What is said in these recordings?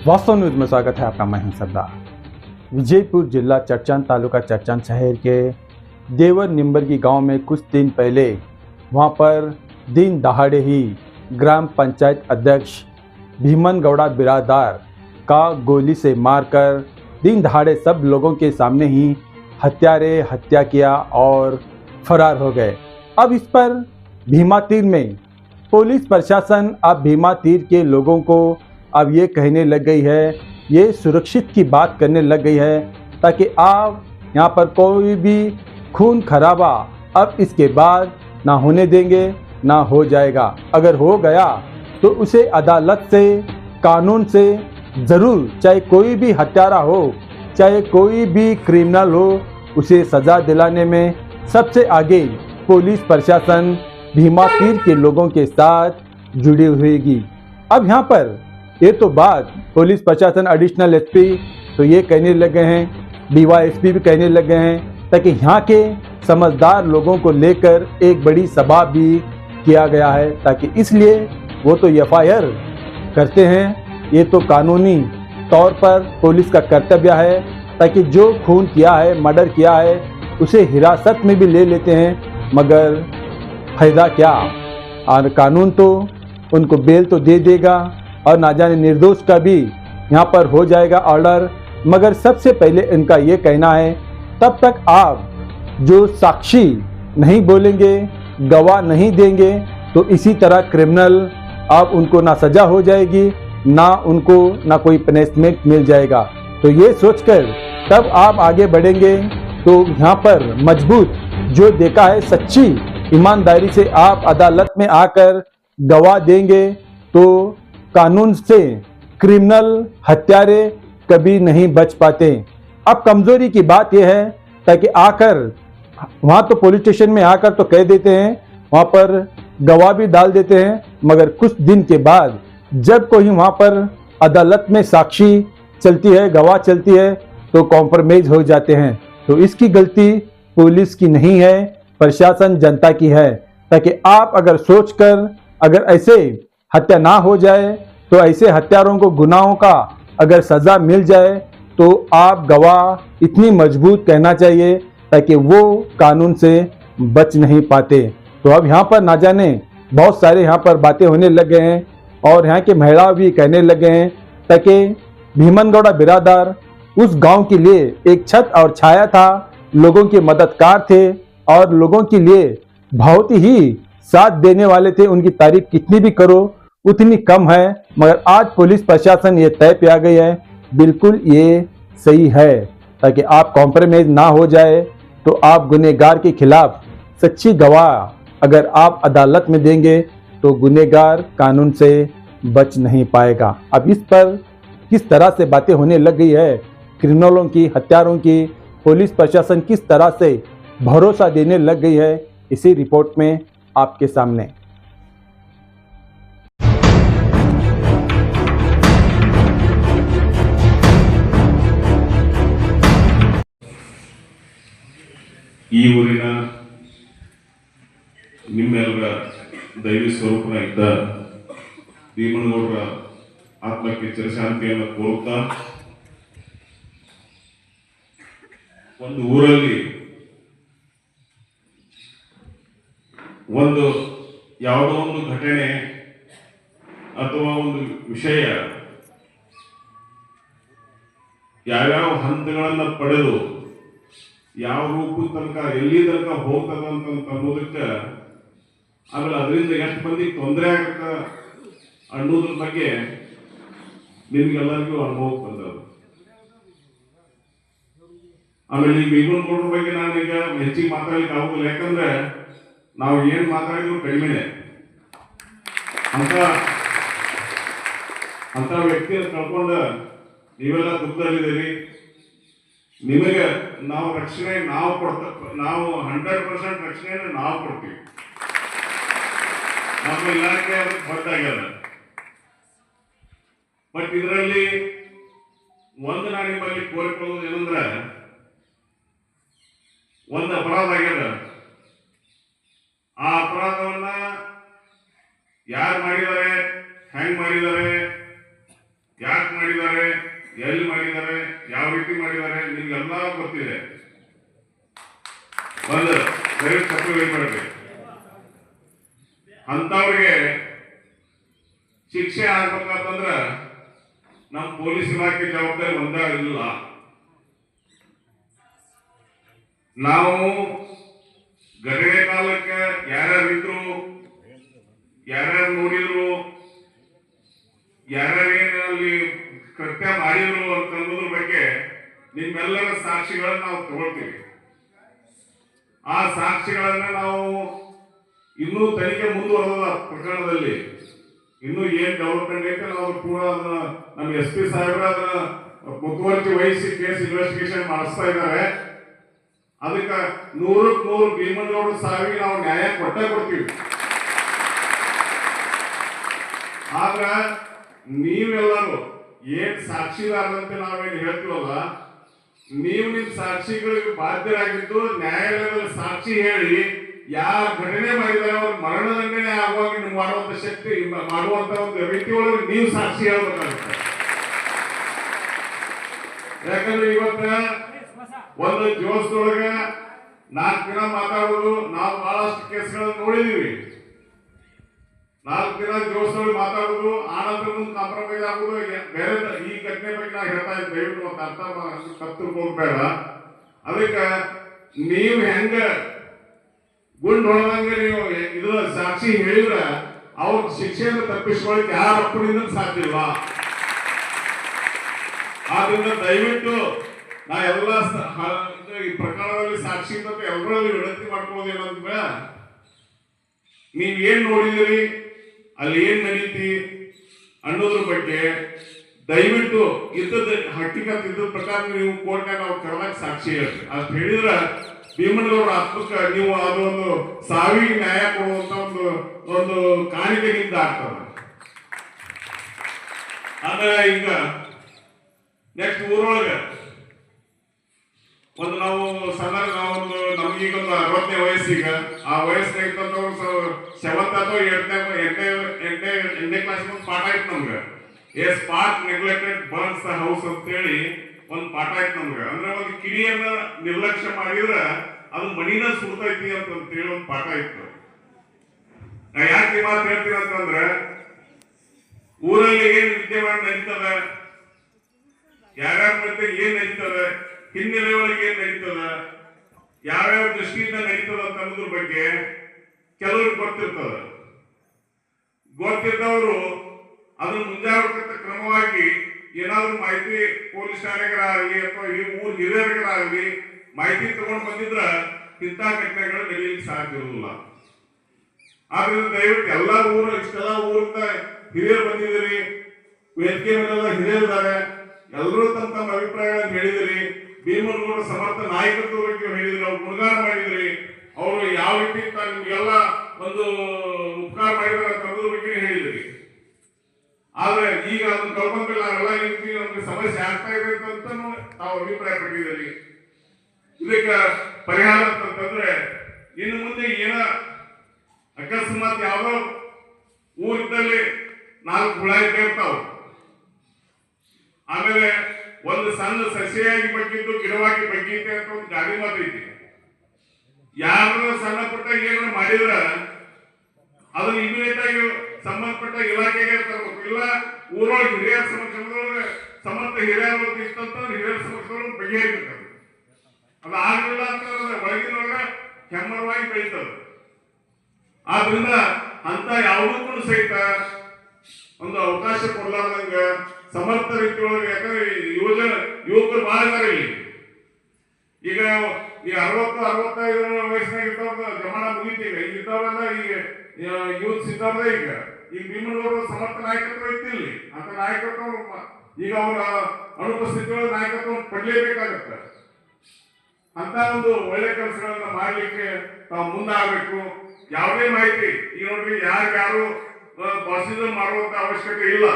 वास्तव न्यूज में स्वागत है आपका। मैं हूं सरदार। विजयपुर जिला चर्चान तालुका चर्चान शहर के देवर निम्बरगी गांव में कुछ दिन पहले वहां पर दिन दहाड़े ही ग्राम पंचायत अध्यक्ष भीमन गौड़ा बिरादार का गोली से मारकर दिन दहाड़े सब लोगों के सामने ही हत्यारे हत्या किया और फरार हो गए। अब इस पर भीमा तीर में पुलिस प्रशासन अब भीमा तीर के लोगों को अब ये कहने लग गई है, ये सुरक्षित की बात करने लग गई है ताकि आप यहाँ पर कोई भी खून खराबा अब इसके बाद ना होने देंगे, ना हो जाएगा। अगर हो गया तो उसे अदालत से कानून से ज़रूर, चाहे कोई भी हत्यारा हो, चाहे कोई भी क्रिमिनल हो, उसे सज़ा दिलाने में सबसे आगे पुलिस प्रशासन भीमा तीर के लोगों के साथ जुड़ी हुईगी। अब यहाँ पर ये तो बात पुलिस प्रशासन एडिशनल एसपी तो ये कहने लगे हैं, डीवाईएसपी भी कहने लगे हैं, ताकि यहाँ के समझदार लोगों को लेकर एक बड़ी सभा भी किया गया है, ताकि इसलिए वो तो एफआईआर करते हैं, ये तो कानूनी तौर पर पुलिस का कर्तव्य है, ताकि जो खून किया है, मर्डर किया है, उसे हिरासत में भी ले लेते हैं, मगर फायदा क्या। और कानून तो उनको बेल तो दे देगा और ना जाने निर्दोष का भी यहाँ पर हो जाएगा ऑर्डर। मगर सबसे पहले इनका ये कहना है, तब तक आप जो साक्षी नहीं बोलेंगे, गवाह नहीं देंगे, तो इसी तरह क्रिमिनल आप उनको ना सजा हो जाएगी, ना उनको ना कोई पनिशमेंट मिल जाएगा। तो ये सोचकर तब आप आगे बढ़ेंगे तो यहाँ पर मजबूत जो देखा है, सच्ची ईमानदारी से आप अदालत में आकर गवाह देंगे तो कानून से क्रिमिनल हत्यारे कभी नहीं बच पाते। अब कमजोरी की बात यह है, ताकि आकर वहाँ तो पुलिस स्टेशन में आकर तो कह देते हैं, वहाँ पर गवाह भी डाल देते हैं, मगर कुछ दिन के बाद जब कोई वहाँ पर अदालत में साक्षी चलती है, गवाह चलती है, तो कॉम्प्रोमाइज हो जाते हैं। तो इसकी गलती पुलिस की नहीं है, प्रशासन जनता की है। ताकि आप अगर सोचकर अगर ऐसे हत्या ना हो जाए, तो ऐसे हत्यारों को गुनाहों का अगर सज़ा मिल जाए तो आप गवाह इतनी मजबूत कहना चाहिए ताकि वो कानून से बच नहीं पाते। तो अब यहाँ पर ना जाने बहुत सारे यहाँ पर बातें होने लग गए हैं और यहाँ के महिला भी कहने लगे हैं, ताकि भीमन गौड़ा बिरादार उस गांव के लिए एक छत और छाया था, लोगों के मददगार थे और लोगों के लिए बहुत ही साथ देने वाले थे। उनकी तारीफ कितनी भी करो उतनी कम है। मगर आज पुलिस प्रशासन ये तय पे आ गई है, बिल्कुल ये सही है, ताकि आप कॉम्प्रोमाइज ना हो जाए। तो आप गुनहगार के खिलाफ सच्ची गवाह अगर आप अदालत में देंगे तो गुनहगार कानून से बच नहीं पाएगा। अब इस पर किस तरह से बातें होने लग गई है, क्रिमिनलों की, हत्यारों की, पुलिस प्रशासन किस तरह से भरोसा देने लग गई है, इसी रिपोर्ट में आपके सामने। ಈ ಊರಿನ ನಿಮ್ಮೆಲ್ಲರ ದೈವಿ ಸ್ವರೂಪನಾಗಿದ್ದ ಭೀಮನಗೌಡರ ಆತ್ಮಕ್ಕೆ ಚಿರಶಾಂತಿಯನ್ನು ಕೋರುತ್ತಾ, ಒಂದು ಊರಲ್ಲಿ ಒಂದು ಯಾವುದೋ ಒಂದು ಘಟನೆ ಅಥವಾ ಒಂದು ವಿಷಯ ಯಾವ್ಯಾವ ಹಂತಗಳನ್ನು ಪಡೆದು ಯಾವ ರೂಪದ ತನಕ ಎಲ್ಲಿ ತನಕ ಹೋಗ್ತದಂತ ಅನ್ನೋದಕ್ಕೆ, ಆಮೇಲೆ ಅದರಿಂದ ಎಷ್ಟು ಮಂದಿಗೆ ತೊಂದರೆ ಆಗತ್ತ ಅನ್ನೋದ್ರ ಬಗ್ಗೆ ನಿಮ್ಗೆಲ್ಲರಿಗೂ ಅನುಭವ ಬಂದದ್ದು. ಆಮೇಲೆ ಈ ಭೀಮನಗೌಡರ ಬಗ್ಗೆ ನಾನೀಗ ಹೆಚ್ಚಿಗೆ ಮಾತಾಡ್ಲಿಕ್ಕೆ ಆಗೋದಿಲ್ಲ, ಯಾಕಂದ್ರೆ ನಾವು ಏನ್ ಮಾತಾಡಿದ್ರು ಕಡಿಮೆನೆ. ಅಂತ ವ್ಯಕ್ತಿಯನ್ನು ಕಳ್ಕೊಂಡ ನೀವೆಲ್ಲ ದುಃಖದಲ್ಲಿದ್ದೀರಿ. ನಿಮಗೆ ನಾವು ರಕ್ಷಣೆ ನಾವು 100% ರಕ್ಷಣೆಯನ್ನು ನಾವು ಕೊಡ್ತೀವಿ. ನಮ್ಮ ಇಲಾಖೆ ಅದಕ್ಕೆ ಹೊರಟಾಗ್ಯದ. ಬಟ್ ಇದರಲ್ಲಿ ಒಂದು ನಾನು ನಿಮ್ಮಲ್ಲಿ ಕೋರಿಕೊಳ್ಳೋದು ಏನಂದ್ರೆ, ಒಂದು ಅಪರಾಧ ಆಗ್ಯದ. ಆ ಅಪರಾಧವನ್ನ ಯಾರು ಮಾಡಿದ್ದಾರೆ ಮಾಡಿದ್ದಾರೆ, ಯಾಕೆ ಮಾಡಿದ್ದಾರೆ, ಎಲ್ಲಿ ಮಾಡಿದ್ದಾರೆ, ಯಾವ ರೀತಿ ಮಾಡಿದ್ದಾರೆ ನಿಮ್ಗೆಲ್ಲ ಗೊತ್ತಿದೆ. ಒಂದು ದಯವಿಟ್ಟು ತಪ್ಪು ಹೇಳ್ಬೇಡ್ರಿ. ಅಂತವ್ರಿಗೆ ಶಿಕ್ಷೆ ಆಗ್ಬೇಕಂತಂದ್ರ ನಮ್ಮ ಪೊಲೀಸ್ ಇಲಾಖೆ ಜವಾಬ್ದಾರಿ ಒಂದೇ ಇಲ್ಲ. ನಾವು ಘಟನೆ ಕಾಲಕ್ಕೆ ಯಾರ್ಯಾರಿದ್ರು, ಯಾರ್ಯಾರು ನೋಡಿದ್ರು, ಯಾರ್ಯಾರೇನು ಅಲ್ಲಿ ಕೃತ್ಯ ಮಾಡಿದ್ರು ಅಂತ ಅನ್ನೋದ್ರ ಬಗ್ಗೆ ನಿಮ್ಮೆಲ್ಲರ ಸಾಕ್ಷಿಗಳನ್ನ ನಾವು ತಗೊಳ್ತೀವಿ. ಆ ಸಾಕ್ಷಿಗಳನ್ನ ನಾವು ಇನ್ನೂ ತನಿಖೆ ಮುಂದುವರೆದ ಪ್ರಕರಣದಲ್ಲಿ ಇನ್ನೂ ಏನ್ ಡೆವಲಪ್ಮೆಂಟ್ ಐತೆ ನಾವು ಕೂಡ ನಮ್ಮ SP ಸಾಹೇಬ್ರ ಅದನ್ನ ಮುತುವರ್ಜಿ ವಹಿಸಿ ಕೇಸ್ ಇನ್ವೆಸ್ಟಿಗೇಷನ್ ಮಾಡಿಸ್ತಾ ಇದ್ದಾರೆ. ಅದಕ್ಕೆ 100% ಭೀಮನಗೌಡ ಸಾವಿಗೆ ನಾವು ನ್ಯಾಯ ಕೊಡ್ತೀವಿ. ಆದ್ರ ನೀವೆಲ್ಲರೂ ಏನ್ ಸಾಕ್ಷಿದಾರರಂತೆ ನಾವೇನು ಹೇಳ್ತೀವಲ್ಲ, ನೀವು ನಿಮ್ ಸಾಕ್ಷಿಗಳಿಗೆ ಬಾಧ್ಯರಾಗಿದ್ದು ನ್ಯಾಯಾಲಯದಲ್ಲಿ ಸಾಕ್ಷಿ ಹೇಳಿ ಯಾರ ಘಟನೆ ಮಾಡಿದರೆ ಅವ್ರ ಮರಣದಂಡನೆ ಆಗುವಾಗ ನೀವು ಮಾಡುವಂತ ಶಕ್ತಿ ಮಾಡುವಂತ ಒಂದು ರೀತಿ ಒಳಗೆ ನೀವು ಸಾಕ್ಷಿ ಹೇಳ್ಬೇಕಾಗುತ್ತೆ. ಯಾಕಂದ್ರೆ ಇವತ್ತ ಒಂದು ಜೋಸ್ದೊಳಗೆ 4 ದಿನ ಮಾತಾಡೋದು ನಾವು ಬಹಳಷ್ಟು ಕೇಸ್ಗಳನ್ನು ನೋಡಿದೀವಿ. 4 ದಿನ ಜೋಸ್ದೊಳಗೆ ಮಾತಾಡೋದು, ಆನಂತರ ಮುಂದೆ ಕಾಂಪ್ರಮೈಸ್ ಆಗೋದು. ಬೇರೆ ಈ ಘಟನೆ ಬಗ್ಗೆ ನಾ ಹೇಳ್ತಾ ಇದ್ದೆ, ದಯವಿಟ್ಟು ಒಂದು ಅರ್ಥ ಕತ್ತು ಹೋಗ್ಬೇಡ. ಅದಕ್ಕೆ ನೀವು ಹೆಂಗ ಗುಂಡ್ ಹೊಡೆದಂಗೆ ನೀವು ಇದು ಸಾಕ್ಷಿ ಹೇಳಿದ್ರೆ ಅವ್ರ ಶಿಕ್ಷೆಯನ್ನು ತಪ್ಪಿಸ್ಕೊಳ್ಳಿಕ್ಕೆ ಯಾರ ಅಪ್ಪನಿಂದ ಸಾಧ್ಯ ಇಲ್ಲ. ಆದ್ರಿಂದ ದಯವಿಟ್ಟು ನಾ ಎಲ್ಲ ಈ ಪ್ರಕರಣದಲ್ಲಿ ಸಾಕ್ಷಿ ಅಂತ ಎಲ್ಲರಲ್ಲಿ ವಿನಂತಿ ಮಾಡ್ಕೊಳ್ಳೋದು ಏನಂದ್ರೆ, ನೀವ್ ಏನ್ ನೋಡಿದಿರಿ, ಅಲ್ಲಿ ಏನ್ ನಡೀತಿ ಅನ್ನೋದ್ರ ಬಗ್ಗೆ ದಯವಿಟ್ಟು ಇದ್ದದ ಹಕ್ಕಿಕತ್ ಇದ್ದ ಪ್ರಕಾರ ನೀವು ಕೋರ್ಟ್ನಾಗ ನಾವು ಕರೆದಾಗ ಸಾಕ್ಷಿ ಹೇಳ್ರಿ. ಅಷ್ಟು ಹೇಳಿದ್ರ ಭೀಮನಗೌಡರ ಆತ್ಮಕ್ಕೆ ನೀವು ಅದೊಂದು ಸಾವಿಗೆ ನ್ಯಾಯ ಕೊಡುವಂತ ಒಂದು ಕಾಣಿಕೆ ನಿಮ್ದು ಆಗ್ತದೆ. ಆದ್ರೆ ಈಗ ನೆಕ್ಸ್ಟ್ ಊರೊಳಗೆ ಒಂದು ನಾವು ನಾವೊಂದು ನಮ್ಗೀಗ ಒಂದು 60ನೇ ವಯಸ್ಸಿಗ, ಆ ವಯಸ್ಸಿನಾಗ 7th ಅಥವಾ 8ನೇ ಕ್ಲಾಸ್ ಒಂದು ಪಾಠ ಆಯ್ತು ನಮ್ಗೆ. A spark neglected burns the house ಅಂತೇಳಿ ಒಂದು ಪಾಠ ಆಯ್ತು ನಮ್ಗೆ. ಅಂದ್ರೆ ಒಂದು ಕಿಡಿಯನ್ನ ನಿರ್ಲಕ್ಷ್ಯ ಮಾಡಿದ್ರೆ ಅದು ಮಣಿನ ಸುಡ್ತೈತಿ ಅಂತೇಳಿ ಒಂದು ಪಾಠ ಇತ್ತು. ನಾ ಯಾಕೆ ಮಾತು ಹೇಳ್ತೀನಿ ಅಂತಂದ್ರೆ, ಊರಲ್ಲಿ ಏನ್ ವಿದ್ಯಮಾನ ನಡೀತದ, ಯಾರ್ಯಾರ ಮಧ್ಯೆ ಏನ್ ನಡೀತದ, ಹಿನ್ನೆಲೆ ಒಳಗೆ ಏನ್ ನಡೀತದ, ಯಾವ್ಯಾವ ದೃಷ್ಟಿಯಿಂದ ನಡೀತದ ಅಂತ ಅನ್ನೋದ್ರ ಬಗ್ಗೆ ಕೆಲವ್ರಿಗೆ ಗೊತ್ತಿದ್ದವರು ಅದನ್ನ ಮುಂಜಾಗ್ರತಾ ಕ್ರಮವಾಗಿ ಏನಾದ್ರು ಮಾಹಿತಿ ಪೊಲೀಸ್ ಠಾಣೆಗರಾಗಲಿ ಅಥವಾ ಈ ಊರ್ ಹಿರಿಯರಿಗರಾಗಲಿ ಮಾಹಿತಿ ತಗೊಂಡು ಬಂದಿದ್ರ ಇಂಥ ಘಟನೆಗಳು ನಡೆಯಲಿಕ್ಕೆ ಸಾಧ್ಯ ಇರಲಿಲ್ಲ. ಆದ್ರಿಂದ ದಯವಿಟ್ಟು ಎಲ್ಲಾ ಇಷ್ಟೆಲ್ಲ ಊರಿಂದ ಹಿರಿಯರು ಬಂದಿದ್ದೀರಿ, ವೇದಿಕೆ ಮೇಲೆಲ್ಲ ಹಿರಿಯರಿದ್ದಾರೆ, ಎಲ್ಲರೂ ತಮ್ಮ ತಮ್ಮ ಅಭಿಪ್ರಾಯಗಳನ್ನು ಹೇಳಿದಿರಿ. ಭೀಮನಗೌಡ ಸಮರ್ಥ ನಾಯಕತ್ವ ಬಗ್ಗೆ ಹೇಳಿದ್ರಿ, ಅವ್ರು ಗುಣಗಾನ ಮಾಡಿದ್ರಿ, ಅವರು ಯಾವ ರೀತಿ ನಿಮ್ಗೆಲ್ಲ ಒಂದು ಉಪಕಾರ ಮಾಡಿದಾರೆ ಅಂತ ಅನ್ನೋದ್ರ ಬಗ್ಗೆ ಹೇಳಿದ್ರಿ. ಆದ್ರೆ ಈಗ ಅದನ್ನ ಕಳ್ಕೊಂಡ್ಬಿಲ್ಲ, ನಾವೆಲ್ಲ ಈ ರೀತಿ ನಮ್ಗೆ ಸಮಸ್ಯೆ ಆಗ್ತಾ ಇದೆ ಅಂತ ನಾವು ಅಭಿಪ್ರಾಯ ಪಟ್ಟಿದ್ದೀರಿ. ಇದಕ್ಕೆ ಪರಿಹಾರ ಅಂತಂದ್ರೆ, ಇನ್ನು ಮುಂದೆ ಏನ ಅಕಸ್ಮಾತ್ ಯಾವ್ದೋ ಊರಿದ್ದಲ್ಲಿ 4 ಹುಳ ಇದ್ದೇ ಇರ್ತಾವ, ಆಮೇಲೆ ಒಂದು ಸಣ್ಣ ಸಸ್ಯಾಗಿ ಬಗ್ಗಿದ್ದು ಗಿಡವಾಗಿ ಬಗ್ಗೀತೆ ಅಂತ ಒಂದು ಗಾಡಿ ಮಾತೈತಿ. ಯಾರು ಸಣ್ಣ ಪುಟ್ಟ ಏನಾರ ಮಾಡಿದ್ರ ಅದನ್ನ ಇಮಿಡಿಯೇಟ್ ಆಗಿ ಸಂಬಂಧಪಟ್ಟ ಇಲಾಖೆಗೆ ತರಬೇಕು. ಇಲ್ಲ ಊರೊಳಗೆ ಹಿರಿಯರ ಸಮಕ್ಷಮದೊಳಗೆ ಸಮರ್ಥ ಹಿರಿಯರ ಇಷ್ಟಂತಂದ್ರೆ ಹಿರಿಯರ ಸಮಕ್ಷಮದೊಳಗೆ ಬಗೆಹರಿಬೇಕು. ಅದು ಆಗಲಿಲ್ಲ ಅಂತಂದ್ರೆ ಒಳಗಿನೊಳಗೆ ಹೆಮ್ಮರವಾಗಿ ಬೆಳೀತದೆ. ಆದ್ರಿಂದ ಅಂತ ಯಾವುದಕ್ಕೂ ಸಹಿತ ಒಂದು ಅವಕಾಶ ಕೊಡ್ಲಾರ್ದಂಗ ಸಮರ್ಥ ರೀತಿ ಒಳಗೆ, ಯಾಕಂದ್ರೆ ಯುವಕರು ಬಹಳ ಇದ್ದಾರೆ ಇಲ್ಲಿ. ಈಗ 60-65 ವಯಸ್ಸಿನಾಗ ಇದ್ದವ್ರ ಜಮಾನ ಮುಗಿತೀವಿ. ಈಗ ಇದ್ದವರೆಲ್ಲ ಈಗ ಯೂತ್ಸ್ ಇದ್ದವ್ರೆ. ಈಗ ಭೀಮನಗೌಡರ ಸಮರ್ಥ ನಾಯಕತ್ವ ಇತ್ತಿಲ್ಲಿ ಅಂತ ನಾಯಕತ್ವ ಈಗ ಅವರ ಅನುಪಸ್ಥಿತಿ ಒಳಗೆ ನಾಯಕತ್ವ ಪಡ್ಲೇಬೇಕಾಗತ್ತೆ. ಅಂತ ಒಂದು ಒಳ್ಳೆ ಕೆಲಸಗಳನ್ನ ಮಾಡ್ಲಿಕ್ಕೆ ತಾವು ಮುಂದಾಗಬೇಕು. ಯಾವುದೇ ಮಾಹಿತಿ ಈಗ ನೋಡ್ರಿ, ಯಾರು ಬಾಸಿಸಂ ಮಾಡುವಂತ ಅವಶ್ಯಕತೆ ಇಲ್ಲ.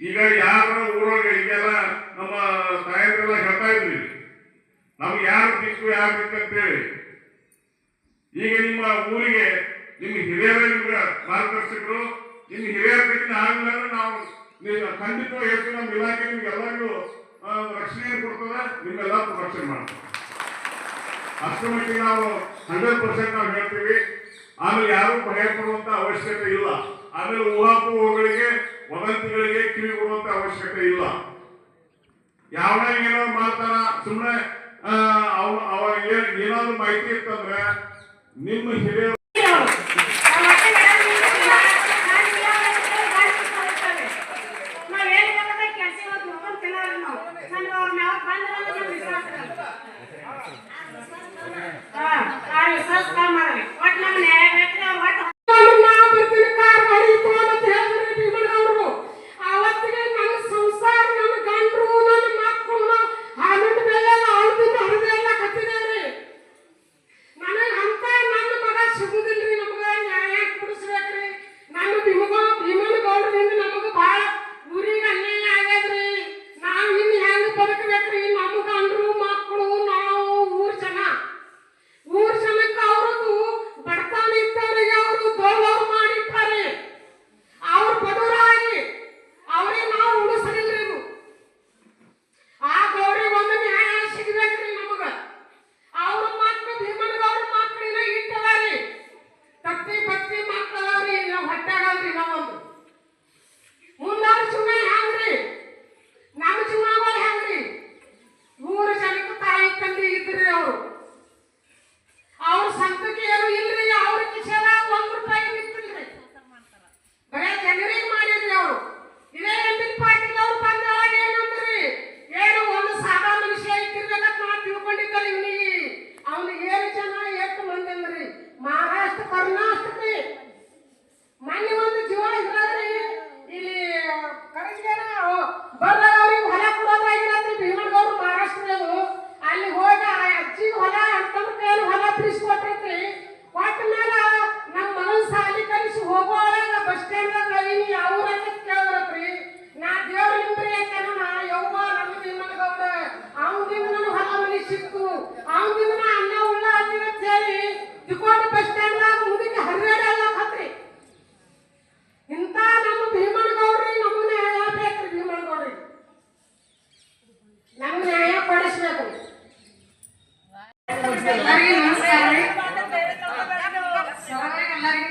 ಈಗ ಯಾರ ಊರೊಳಗೆ ಈಗೆಲ್ಲ ನಮ್ಮ ತಾಯಂದ್ರೆಲ್ಲ ಹೇಳ್ತಾ ಇದ್ವಿ, ನಮ್ಗೆ ಯಾರು ದಿಕ್ಕು ಅಂತೇಳಿ. ಈಗ ನಿಮ್ಮ ಊರಿಗೆ ನಿಮ್ಮ ಹಿರಿಯರ ಮಾರ್ಗದರ್ಶಕರು ಇನ್ನು ಹಿರಿಯರ ಕಡೆಯಿಂದ ಆಗಲಿಲ್ಲ ಅಂದ್ರೆ ನಾವು ಖಂಡಿತವಾಗಿ ಹೇಳ್ತೀವಿ, ನಮ್ಮ ಇಲಾಖೆ ನಿಮ್ಗೆಲ್ಲರಿಗೂ ರಕ್ಷಣೆ ಕೊಡ್ತದೆ, ನಿಮ್ಮೆಲ್ಲ ರಕ್ಷಣೆ ಮಾಡ್ತದೆ. ಅಷ್ಟರ ಮಟ್ಟಿಗೆ ನಾವು 100% ನಾವು ಹೇಳ್ತೀವಿ. ಆಮೇಲೆ ಯಾರು ಭಯ ಪಡುವಂತ ಅವಶ್ಯಕತೆ ಇಲ್ಲ. ಆಮೇಲೆ ಊಹಾಪೋಹಗಳಿಗೆ ವದಂತಿಗಳಿಗೆ ಕಿವಿ ಕೊಡುವಂತ ಅವಶ್ಯಕತೆ ಇಲ್ಲ. ಯಾವ ಏನೋ ಮಾಡ್ತಾರ ಸುಮ್ಮನೆ ಅವ ಏನಾದ್ರು ಮಾಹಿತಿ ಇತ್ತಂದ್ರೆ ನಿಮ್ಮ ಹಿರಿಯ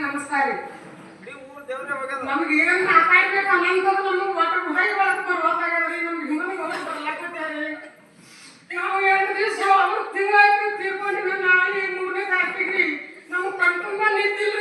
ನಮಸ್ಕಾರ. ನಮ್ಗೆ ಏನ್ ಮಾತಾಡ್ಬೇಕು ಅನ್ನೋದು ನಮ್ಗೆ ಒಟ್ಟು ಹೊರಗೆ ಒಳಗೆ ಬರೋದಾಗ್ರಿ. ನಮ್ಗೆ ಹಿಂಗೆ ಬರ್ಲಾಕತ್ತೀರಿ. ನಾವು 2 ದಿವಸ ಅವ್ರು ತಿಂಗಳಾಯ್ತು ತೀರ್ಕೊಂಡಿವಿ. ನಾಳೆ 3ನೇ ತಾರೀಕಿಗೆ ನಮ್ಗೆ ಕಣ್ತುಂಬ ನಿಂತಿಲ್ಲ.